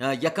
1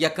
1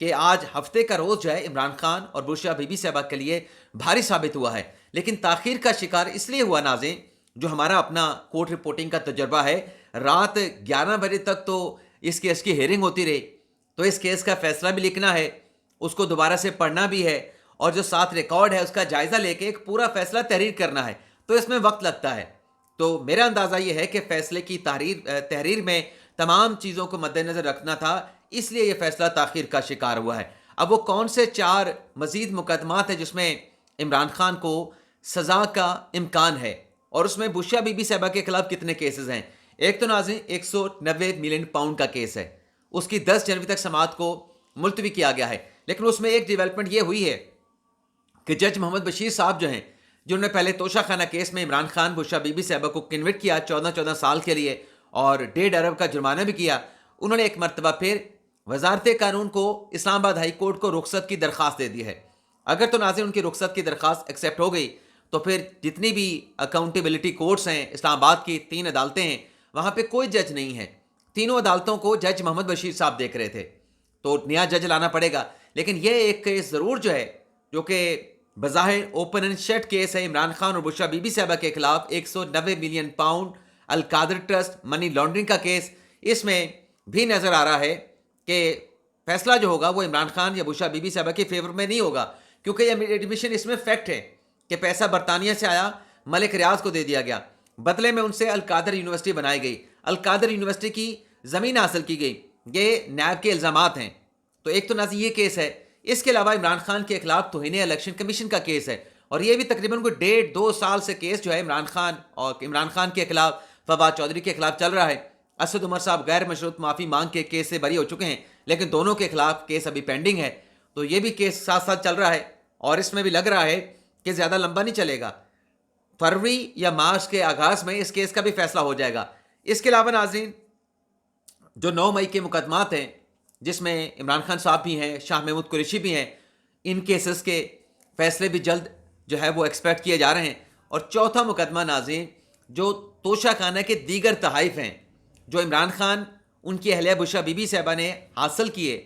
کہ آج ہفتے کا روز جو ہے عمران خان اور بشریٰ بی بی صاحبہ کے لیے بھاری ثابت ہوا ہے، لیکن تاخیر کا شکار اس لیے ہوا ناظرین، جو ہمارا اپنا کورٹ رپورٹنگ کا تجربہ ہے، رات 11 بجے تک تو اس کیس کی ہیئرنگ ہوتی رہی، تو اس کیس کا فیصلہ بھی لکھنا ہے، اس کو دوبارہ سے پڑھنا بھی ہے، اور جو ساتھ ریکارڈ ہے اس کا جائزہ لے کے ایک پورا فیصلہ تحریر کرنا ہے، تو اس میں وقت لگتا ہے۔ تو میرا اندازہ یہ ہے کہ فیصلے کی تحریر میں تمام چیزوں کو مد نظر رکھنا تھا، اس لیے یہ فیصلہ تاخیر کا شکار ہوا ہے۔ اب وہ کون سے 4 مزید مقدمات ہیں جس میں عمران خان کو سزا کا امکان ہے، اور اس میں بشریٰ بی بی صاحبہ کے خلاف کتنے کیسز ہیں؟ ایک تو ناظرین 190 ملین پاؤنڈ کا کیس ہے، اس کی 10 جنوری تک سماعت کو ملتوی کیا گیا ہے، لیکن اس میں ایک ڈیولپمنٹ یہ ہوئی ہے کہ جج محمد بشیر صاحب جو ہیں، جنہوں نے پہلے توشہ خانہ کیس میں عمران خان بشریٰ بی بی صاحبہ کو کنوکٹ کیا 14 سال کے لیے اور 1.5 ارب کا جرمانہ بھی کیا، انہوں نے ایک مرتبہ پھر وزارت قانون کو اسلام آباد ہائی کورٹ کو رخصت کی درخواست دے دی ہے۔ اگر تو ناظرین ان کی رخصت کی درخواست ایکسیپٹ ہو گئی تو پھر جتنی بھی اکاؤنٹیبلٹی کورٹس ہیں اسلام آباد کی 3 عدالتیں ہیں، وہاں پہ کوئی جج نہیں ہے، تینوں عدالتوں کو جج محمد بشیر صاحب دیکھ رہے تھے، تو نیا جج لانا پڑے گا۔ لیکن یہ ایک کیس ضرور جو ہے، جو کہ بظاہر اوپن اینڈ شٹ کیس ہے عمران خان اور بشریٰ بی بی صاحبہ کے خلاف 190 ملین پاؤنڈ القادر ٹرسٹ منی لانڈرنگ کا کیس، اس میں بھی نظر آ رہا ہے کہ فیصلہ جو ہوگا وہ عمران خان یا بشریٰ بی بی صاحبہ کے فیور میں نہیں ہوگا، کیونکہ یہ ایڈمیشن اس میں فیکٹ ہے کہ پیسہ برطانیہ سے آیا، ملک ریاض کو دے دیا گیا، بدلے میں ان سے القادر یونیورسٹی بنائی گئی، القادر یونیورسٹی کی زمین حاصل کی گئی، یہ نیب کے الزامات ہیں۔ تو ایک تو ناظرین یہ کیس ہے، اس کے علاوہ عمران خان کے خلاف توہین الیکشن کمیشن کا کیس ہے، اور یہ بھی تقریباً کوئی 1.5-2 سال سے کیس جو ہے عمران خان کے خلاف، فواد چودھری کے خلاف چل رہا ہے۔ اسد عمر صاحب غیر مشروط معافی مانگ کے کیس سے بری ہو چکے ہیں، لیکن دونوں کے خلاف کیس ابھی پینڈنگ ہے، تو یہ بھی کیس ساتھ ساتھ چل رہا ہے، اور اس میں بھی لگ رہا ہے کہ زیادہ لمبا نہیں چلے گا، فروری یا مارچ کے آغاز میں اس کیس کا بھی فیصلہ ہو جائے گا۔ اس کے علاوہ ناظرین جو 9 مئی کے مقدمات ہیں، جس میں عمران خان صاحب بھی ہیں، شاہ محمود قریشی بھی ہیں، ان کیسز کے فیصلے بھی جلد جو ہے وہ ایکسپیکٹ کیے جا رہے ہیں۔ اور چوتھا مقدمہ ناظرین جو توشہ خانہ کے دیگر تحائف ہیں جو عمران خان ان کی اہلیہ بشریٰ بی بی صاحبہ نے حاصل کیے،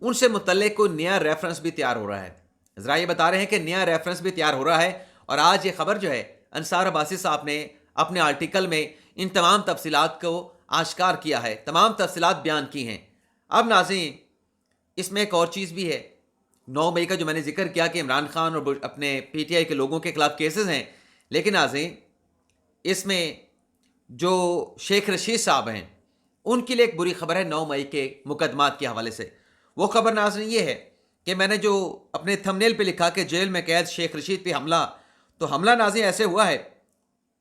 ان سے متعلق کوئی نیا ریفرنس بھی تیار ہو رہا ہے۔ ذرا یہ بتا رہے ہیں کہ نیا ریفرنس بھی تیار ہو رہا ہے، اور آج یہ خبر جو ہے انصار عباسی صاحب نے اپنے آرٹیکل میں ان تمام تفصیلات کو آشکار کیا ہے، تمام تفصیلات بیان کی ہیں۔ اب ناظرین اس میں ایک اور چیز بھی ہے، 9 مئی کا جو میں نے ذکر کیا کہ عمران خان اور اپنے پی ٹی آئی کے لوگوں کے خلاف کیسز ہیں، لیکن ناظرین اس میں جو شیخ رشید صاحب ہیں ان کے لیے ایک بری خبر ہے 9 مئی کے مقدمات کے حوالے سے۔ وہ خبر ناظرین یہ ہے کہ میں نے جو اپنے تھمبنیل پہ لکھا کہ جیل میں قید شیخ رشید پہ حملہ، تو حملہ ناظرین ایسے ہوا ہے،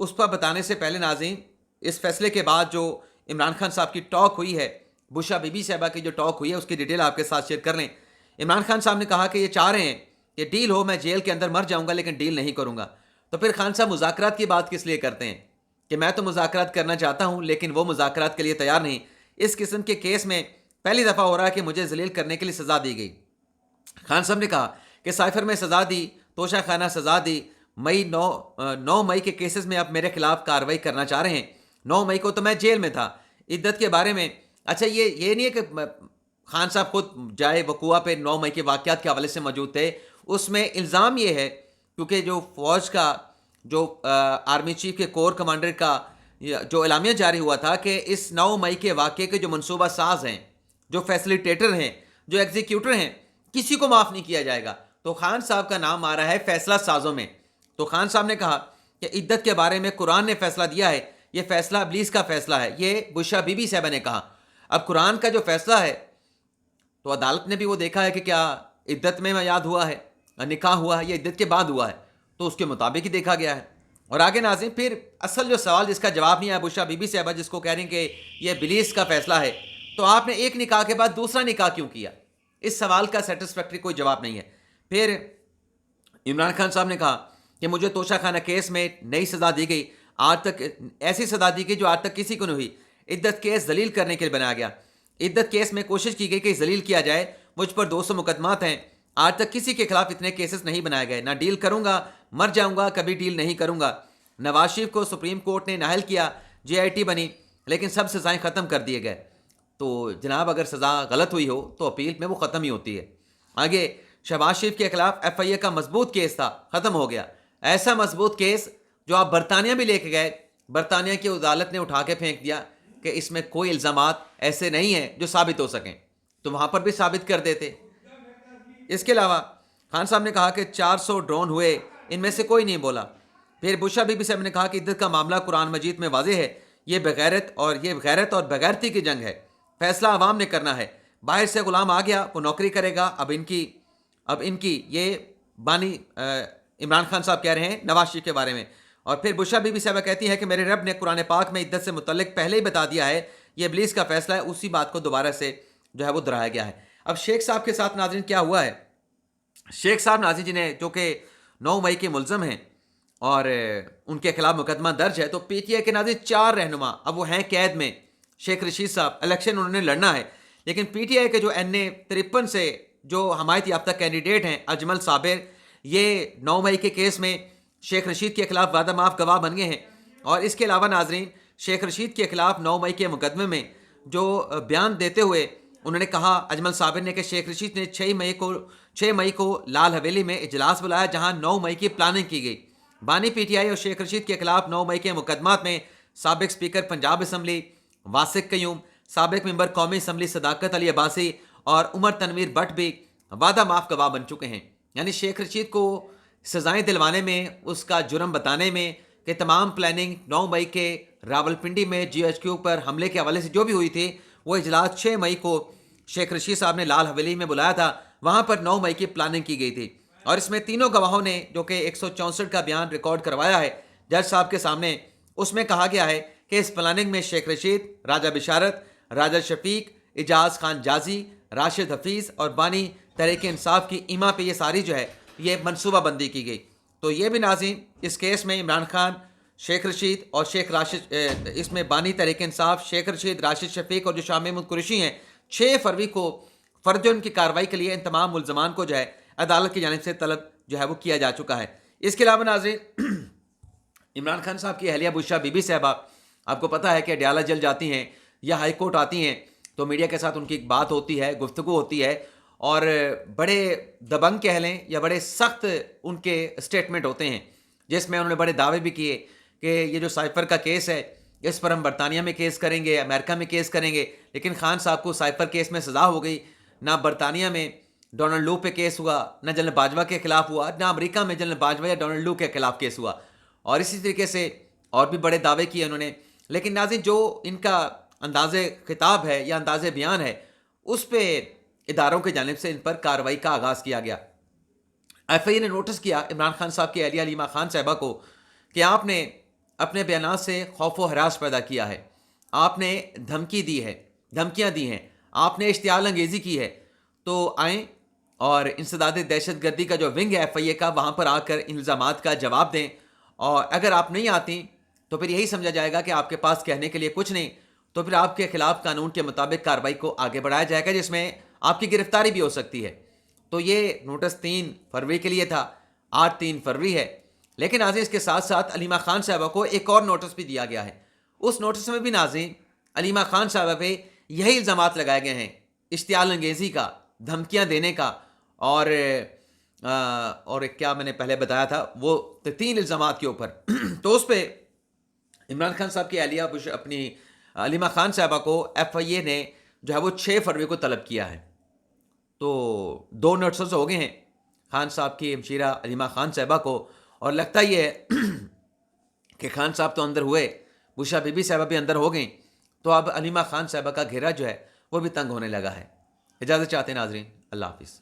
اس پر بتانے سے پہلے ناظرین اس فیصلے کے بعد جو عمران خان صاحب کی ٹاک ہوئی ہے، بشریٰ بی بی صاحبہ کی جو ٹاک ہوئی ہے اس کی ڈیٹیل آپ کے ساتھ شیئر کر لیں۔ عمران خان صاحب نے کہا کہ یہ چاہ رہے ہیں کہ ڈیل ہو، میں جیل کے اندر مر جاؤں گا لیکن ڈیل نہیں کروں گا۔ تو پھر خان صاحب مذاکرات کی بات کس لیے کرتے ہیں کہ میں تو مذاکرات کرنا چاہتا ہوں لیکن وہ مذاکرات کے لیے تیار نہیں۔ اس قسم کے کیس میں پہلی دفعہ ہو رہا ہے کہ مجھے ذلیل کرنے کے لیے سزا دی گئی۔ خان صاحب نے کہا کہ سائفر میں سزا دی، توشہ خانہ سزا دی، 9 مئی کے کیسز میں آپ میرے خلاف کارروائی کرنا چاہ رہے ہیں۔ 9 مئی کو تو میں جیل میں تھا۔ عدت کے بارے میں اچھا یہ نہیں ہے کہ خان صاحب خود جائے وقوع پہ 9 مئی کے واقعات کے حوالے سے موجود تھے، اس میں الزام یہ ہے کیونکہ جو فوج کا جو آرمی چیف کے کور کمانڈر کا جو اعلامیہ جاری ہوا تھا کہ اس 9 مئی کے واقعے کے جو منصوبہ ساز ہیں، جو فیسلیٹیٹر ہیں، جو ایگزیکیوٹر ہیں، کسی کو معاف نہیں کیا جائے گا، تو خان صاحب کا نام آ رہا ہے فیصلہ سازوں میں۔ تو خان صاحب نے کہا کہ عدت کے بارے میں قرآن نے فیصلہ دیا ہے، یہ فیصلہ ابلیس کا فیصلہ ہے، یہ بشریٰ بی بی صاحبہ نے کہا۔ اب قرآن کا جو فیصلہ ہے تو عدالت نے بھی وہ دیکھا ہے کہ کیا عدت میں یاد ہوا ہے، نکاح ہوا ہے یا عدت کے بعد ہوا ہے، تو اس کے مطابق ہی دیکھا گیا ہے۔ اور آگے ناظرین پھر اصل جو سوال جس کا جواب نہیں ہے بشریٰ بی بی صاحبہ جس کو کہہ رہے ہیں کہ یہ ابلیس کا فیصلہ ہے، تو آپ نے ایک نکاح کے بعد دوسرا نکاح کیوں کیا؟ اس سوال کا سیٹسفیکٹری کوئی جواب نہیں ہے۔ پھر عمران خان صاحب نے کہا کہ مجھے توشہ خانہ کیس میں نئی سزا دی گئی، آج تک ایسی سزا دی گئی جو آج تک کسی کو نہیں ہوئی۔ عدت کیس ذلیل کرنے کے لیے بنایا گیا، عدت کیس میں کوشش کی گئی کہ ذلیل کیا جائے، مجھ پر 200 مقدمات ہیں، آج تک کسی کے خلاف اتنے کیسز نہیں بنائے گئے، نہ ڈیل کروں گا، مر جاؤں گا، کبھی ڈیل نہیں کروں گا۔ نواز شریف کو سپریم کورٹ نے نااہل کیا، جے آئی ٹی بنی، لیکن سب سزائیں ختم کر دیے گئے۔ تو جناب اگر سزا غلط ہوئی ہو تو اپیل میں وہ ختم ہی ہوتی ہے. آگے شہباز شریف کے خلاف ایف آئی اے کا مضبوط کیس تھا، ختم ہو گیا. ایسا مضبوط کیس جو آپ برطانیہ بھی لے کے گئے، برطانیہ کی عدالت نے اٹھا کے پھینک دیا کہ اس میں کوئی الزامات ایسے نہیں ہیں جو ثابت ہو سکیں، تو وہاں پر بھی ثابت کر دیتے. اس کے علاوہ خان صاحب نے کہا کہ 400 ڈرون ہوئے، ان میں سے کوئی نہیں بولا. پھر بشا بی بی صاحب نے کہا کہ عدت کا معاملہ قرآن مجید میں واضح ہے، یہ غیرت اور بغیرتی کی جنگ ہے، فیصلہ عوام نے کرنا ہے. باہر سے غلام آ گیا، وہ نوکری کرے گا. اب ان کی یہ بانی عمران خان صاحب کہہ رہے ہیں نواز شریف کے بارے میں. اور پھر بشا بی بی صاحبہ کہتی ہے کہ میرے رب نے قرآن پاک میں عدت سے متعلق پہلے ہی بتا دیا ہے، یہ ابلیس کا فیصلہ ہے. اسی بات کو دوبارہ سے جو ہے وہ دہرایا گیا ہے. اب شیخ صاحب کے ساتھ ناظرین کیا ہوا ہے؟ شیخ صاحب ناظرین جنہیں جو کہ 9 مئی کے ملزم ہیں اور ان کے خلاف مقدمہ درج ہے، تو پی ٹی آئی کے ناظرین 4 رہنما اب وہ ہیں قید میں. شیخ رشید صاحب الیکشن انہوں نے لڑنا ہے، لیکن پی ٹی آئی کے جو NA 53 سے جو حمایت یافتہ کینڈیڈیٹ ہیں اجمل صابر، یہ 9 مئی کے کیس میں شیخ رشید کے خلاف وعدہ معاف گواہ بن گئے ہیں. اور اس کے علاوہ ناظرین شیخ رشید کے خلاف 9 مئی کے مقدمے میں جو بیان دیتے ہوئے انہوں نے کہا اجمل صابر نے کہ شیخ رشید نے 6 مئی کو لال حویلی میں اجلاس بلایا جہاں 9 مئی کی پلاننگ کی گئی. بانی پی ٹی آئی اور شیخ رشید کے خلاف 9 مئی کے مقدمات میں سابق اسپیکر پنجاب اسمبلی واسق قیوم، سابق ممبر قومی اسمبلی صداقت علی عباسی اور عمر تنویر بٹ بھی وعدہ معاف گواہ بن چکے ہیں. یعنی شیخ رشید کو سزائیں دلوانے میں، اس کا جرم بتانے میں کہ تمام پلاننگ 9 مئی کے راولپنڈی میں GHQ پر حملے کے حوالے سے جو بھی ہوئی تھی، وہ اجلاس 6 مئی کو شیخ رشید صاحب نے لال حویلی میں بلایا تھا، وہاں پر 9 مئی کی پلاننگ کی گئی تھی. اور اس میں تینوں گواہوں نے جو کہ 164 کا بیان ریکارڈ کروایا ہے جج صاحب کے سامنے، اس میں کہا گیا ہے کہ اس پلاننگ میں شیخ رشید، راجہ بشارت، راجہ شفیق، اجاز خان جازی، راشد حفیظ اور بانی تحریک انصاف کی ایما پہ یہ ساری جو ہے یہ منصوبہ بندی کی گئی. تو یہ بھی ناظرین اس کیس میں عمران خان، شیخ رشید اور شیخ راشد، اس میں بانی تحریک انصاف، شیخ رشید، راشد شفیق اور جو شاہ محمود قریشی ہیں، 6 فروری کو فرد جرم کی کارروائی کے لیے ان تمام ملزمان کو جو ہے عدالت کی جانب سے طلب جو ہے وہ کیا جا چکا ہے. اس کے علاوہ ناظرین عمران خان صاحب کی اہلیہ بشا بی بی صاحبہ، آپ کو پتہ ہے کہ اڈیالہ جیل جاتی ہیں یا ہائی کورٹ آتی ہیں تو میڈیا کے ساتھ ان کی ایک بات ہوتی ہے، گفتگو ہوتی ہے، اور بڑے دبنگ کہہ لیں یا بڑے سخت ان کے اسٹیٹمنٹ ہوتے ہیں، جس میں انہوں نے بڑے دعوے بھی کیے کہ یہ جو سائفر کا کیس ہے اس پر ہم برطانیہ میں کیس کریں گے، امریکہ میں کیس کریں گے. لیکن خان صاحب کو سائفر کیس میں سزا ہو گئی، نہ برطانیہ میں ڈونلڈ لو پہ کیس ہوا، نہ جنرل باجوہ کے خلاف ہوا، نہ امریکہ میں جنرل باجوہ یا ڈونلڈ لو کے خلاف کیس ہوا. اور اسی طریقے سے اور بھی بڑے دعوے کیے انہوں نے. لیکن ناظرین جو ان کا انداز خطاب ہے یا انداز بیان ہے، اس پہ اداروں کی جانب سے ان پر کارروائی کا آغاز کیا گیا. ایف آئی اے نے نوٹس کیا عمران خان صاحب کی اہلیہ علیمہ خان صاحبہ کو کہ آپ نے اپنے بیانات سے خوف و ہراس پیدا کیا ہے، آپ نے دھمکیاں دی ہیں، آپ نے اشتعال انگیزی کی ہے، تو آئیں اور انسداد دہشت گردی کا جو ونگ ہے ایف آئی اے کا، وہاں پر آ کر ان الزامات کا جواب دیں. اور اگر آپ نہیں آتی تو پھر یہی سمجھا جائے گا کہ آپ کے پاس کہنے کے لیے کچھ نہیں، تو پھر آپ کے خلاف قانون کے مطابق کارروائی کو آگے بڑھایا جائے گا، جس میں آپ کی گرفتاری بھی ہو سکتی ہے. تو یہ نوٹس 3 فروری کے لیے تھا، آج 3 فروری ہے. لیکن ناظرین اس کے ساتھ ساتھ علیمہ خان صاحبہ کو ایک اور نوٹس بھی دیا گیا ہے. اس نوٹس میں بھی ناظرین علیمہ خان صاحبہ پہ یہی الزامات لگائے گئے ہیں، اشتعال انگیزی کا، دھمکیاں دینے کا، اور کیا میں نے پہلے بتایا تھا وہ 3 الزامات کے اوپر. تو اس پہ عمران خان صاحب کی اہلیہ اپنی علیمہ خان صاحبہ کو ایف آئی اے نے جو ہے وہ 6 فروری کو طلب کیا ہے. تو 2 نوٹسز ہو گئے ہیں خان صاحب کی ہمشیرہ علیمہ خان صاحبہ کو، اور لگتا یہ ہے کہ خان صاحب تو اندر ہوئے، بشا بی بی صاحبہ بھی اندر ہو گئیں، تو اب علیمہ خان صاحبہ کا گھیرا جو ہے وہ بھی تنگ ہونے لگا ہے. اجازت چاہتے ہیں ناظرین، اللہ حافظ.